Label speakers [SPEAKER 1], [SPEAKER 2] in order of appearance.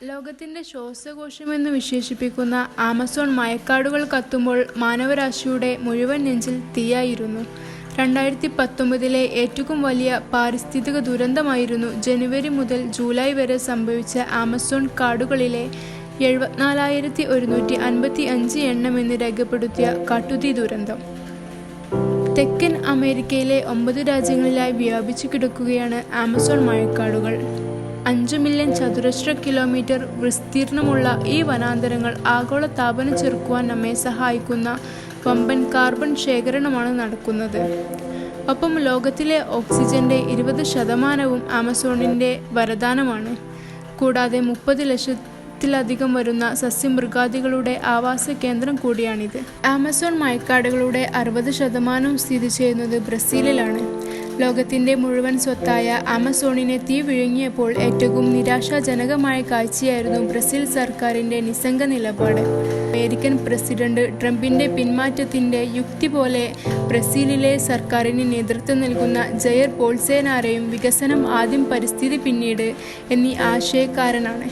[SPEAKER 1] ലോകത്തിൻ്റെ ശ്വാസകോശമെന്ന് വിശേഷിപ്പിക്കുന്ന ആമസോൺ മഴക്കാടുകൾ കത്തുമ്പോൾ മാനവരാശിയുടെ മുഴുവൻ നെഞ്ചിൽ തീയായിരുന്നു. 2019 ഏറ്റവും വലിയ പാരിസ്ഥിതിക ദുരന്തമായിരുന്നു ജനുവരി മുതൽ ജൂലൈ വരെ സംഭവിച്ച ആമസോൺ കാടുകളിലെ 74,155 എണ്ണമെന്ന് രേഖപ്പെടുത്തിയ കാട്ടുതീ ദുരന്തം. തെക്കൻ അമേരിക്കയിലെ 9 രാജ്യങ്ങളിലായി വ്യാപിച്ചു കിടക്കുകയാണ് ആമസോൺ മഴക്കാടുകൾ. 5 മില്യൺ ചതുരശ്ര കിലോമീറ്റർ വിസ്തീർണമുള്ള ഈ വനാന്തരങ്ങൾ ആഗോളതാപനം ചെറുക്കുവാൻ നമ്മെ സഹായിക്കുന്ന വമ്പൻ കാർബൺ ശേഖരണമാണ് നടക്കുന്നത്. ഒപ്പം ലോകത്തിലെ ഓക്സിജന്റെ 20% ആമസോണിൻ്റെ വരദാനമാണ്. കൂടാതെ 30 ലക്ഷത്തിലധികം വരുന്ന സസ്യമൃഗാദികളുടെ ആവാസ കേന്ദ്രം കൂടിയാണിത്. ആമസോൺ മഴക്കാടുകളുടെ 60% സ്ഥിതി ചെയ്യുന്നത് ബ്രസീലിലാണ്. ലോകത്തിൻ്റെ മുഴുവൻ സ്വത്തായ ആമസോണിനെ തീ വിഴുങ്ങിയപ്പോൾ ഏറ്റവും നിരാശാജനകമായ കാഴ്ചയായിരുന്നു ബ്രസീൽ സർക്കാരിൻ്റെ നിസ്സംഗ നിലപാട്. അമേരിക്കൻ പ്രസിഡന്റ് ട്രംപിൻ്റെ പിന്മാറ്റത്തിൻ്റെ യുക്തി പോലെ ബ്രസീലിലെ സർക്കാരിന് നേതൃത്വം നൽകുന്ന ജയർ ബോൾസോനാരോയും വികസനം ആദ്യം പരിസ്ഥിതി പിന്നീട് എന്നീ ആശയക്കാരനാണ്.